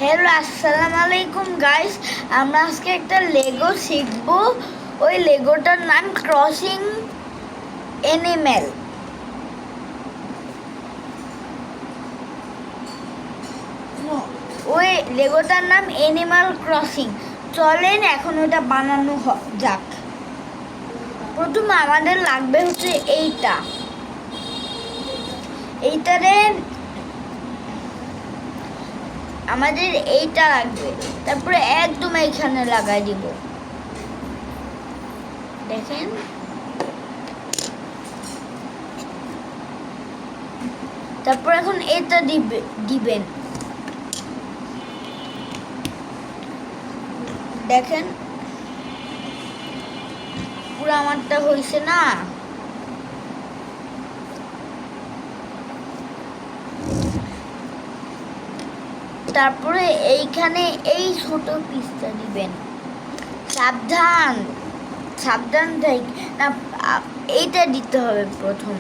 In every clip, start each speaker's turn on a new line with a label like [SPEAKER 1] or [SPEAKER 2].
[SPEAKER 1] Hello আসসালামু আলাইকুম guys. আমরা আজকে একটা লেগো শিখব। ওই লেগোটার নাম ক্রসিং এনিমেল। ওই লেগোটার নাম এনিম্যাল ক্রসিং। চলেন এখন ওটা বানানো যাক। প্রথমে আমাদের লাগবে হচ্ছে এইটারে আমাদের এইটা লাগবে। তারপরে একদম এইখানে লাগাই দিব, দেখেন। তারপর এখন এটা দিবেন, দেখেন পুরো আমারটা হয়েছে না। তারপরে এইখানে এই ছোট পিসটা দিবেন। সাবধান সাবধান না, এইটা দিতে হবে প্রথম।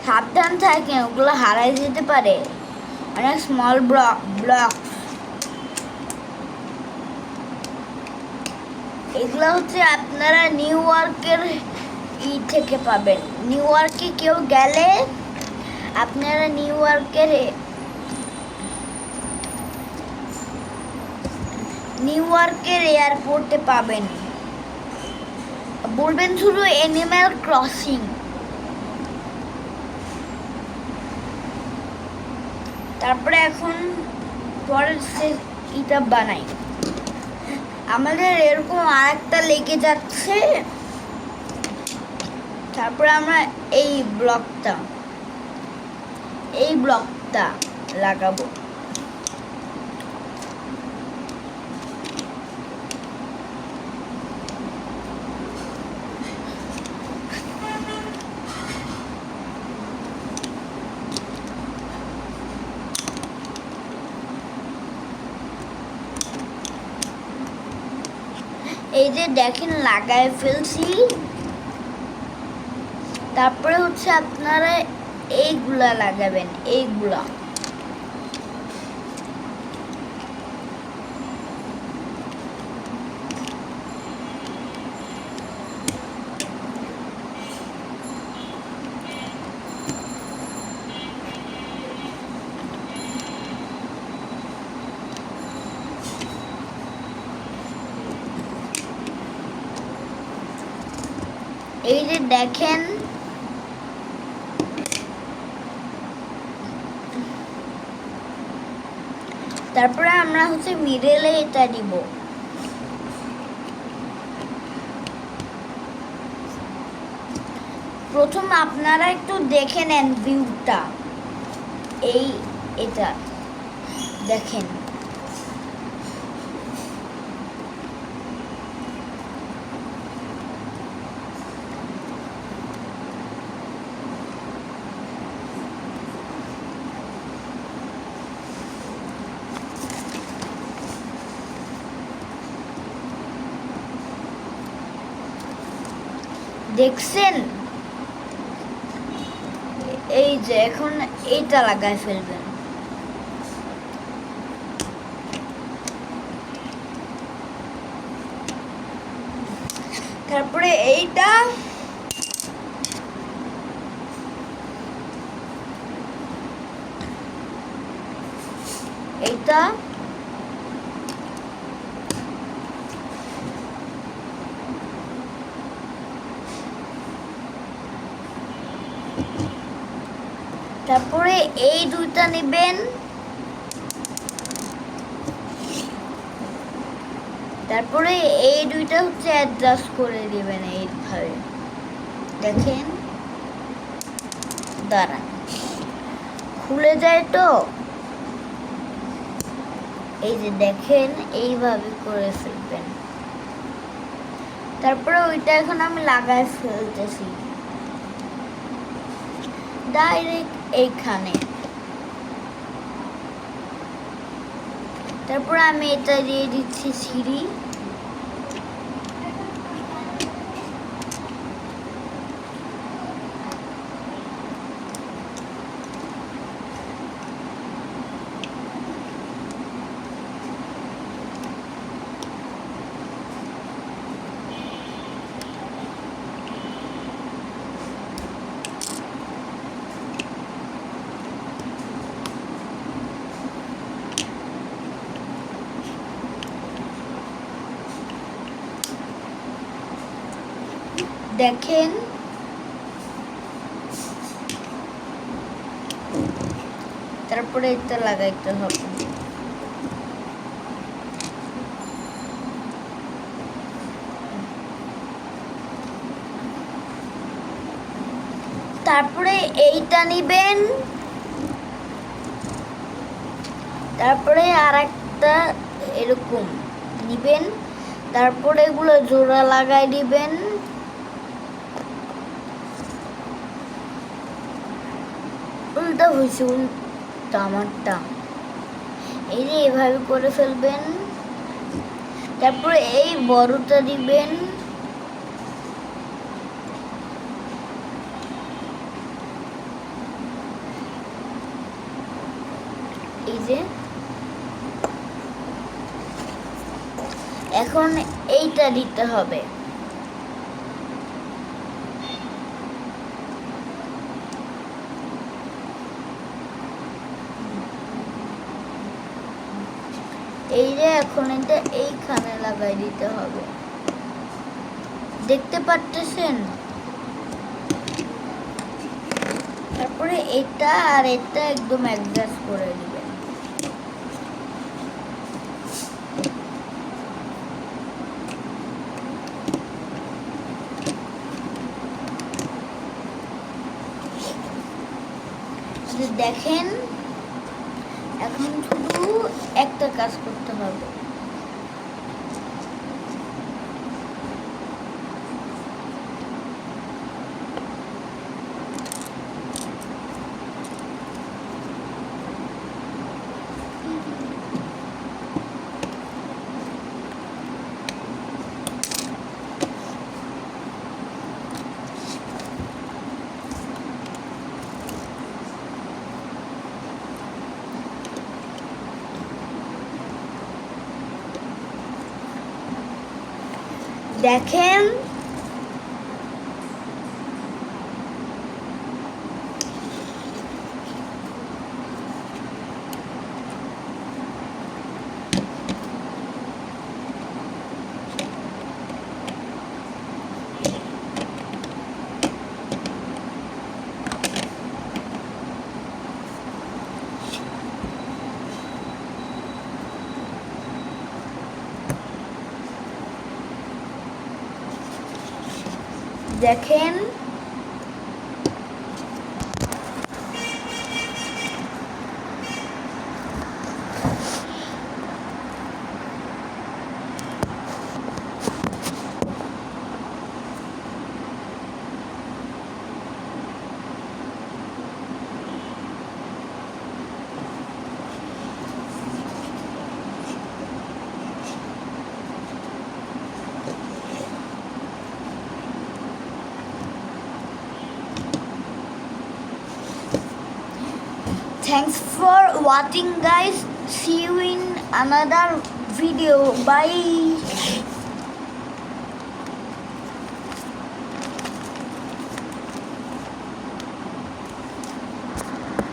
[SPEAKER 1] সাবধান থাকেন, ওগুলো হারাই যেতে পারে। অনেক স্মল ব্লক এগুলো হচ্ছে আপনারা নিউ ইয়র্কের থেকে পাবেন। নিউ ইয়র্কে কেউ গেলে আপনারা নিউ ইয়র্কের এয়ারপোর্টে পাবেন। বলবেন শুধু এনিম্যাল ক্রসিং। তারপরে এখন পরের এটা বানাই। আমাদের এরকম আরেকটা লেগে যাচ্ছে। তারপরে আমরা এই ব্লকটা লাগাবো। এই যে দেখেন লাগায় ফেলছি। তারপরে হচ্ছে আপনারা এইগুলা লাগাবেন, এইগুলা। এই যে দেখেন তারপরে আমরা হচ্ছে মিডলে এটা দিব। প্রথম আপনারা একটু দেখে নেন ভিউটা। এটা দেখেন, দেখছেন? এই যে এখন এইটা লাগাই ফেলবেন। তারপরে এইটা তারপরে এই দুইটা নেবেন। তারপরে এই দুইটা হচ্ছে অ্যাডজাস্ট করে দিবেন এইভাবে, দেখেন। দাঁড়ান, খুলে যায় তো। এই যে দেখেন এইভাবে করে ফেলবেন। তারপরে ওইটা এখন আমি লাগায় ফেলতেছি ডাইরেক্ট এইখানে। তারপরে আমি এটা দিয়ে দিচ্ছি সিঁড়ি। দেখেন তারপরে এটা লাগাইতে হবে। তারপরে এইটা নিবেন, তারপরে আর একটা এরকম নিবেন, তারপরে এগুলো জোড়া লাগাই দিবেন। উল্টা হয়েছে, উল্টা আমারটা। এই যে এভাবে করে ফেলবেন, তারপরে এই বড়টা দিবেন, এই যে এখন এইটা দিতে হবে। এই যে এখন এটা এইখানে লাগাই দিতে হবে, দেখতে পাচ্ছেন? তারপরে এটা আর এটা একদম অ্যাডজাস্ট করে দিবেন। দেখেন এখন শুধু একটা কাজ করতে হবে, দেখেন দেখেন thanks for watching guys, see you in another video, bye.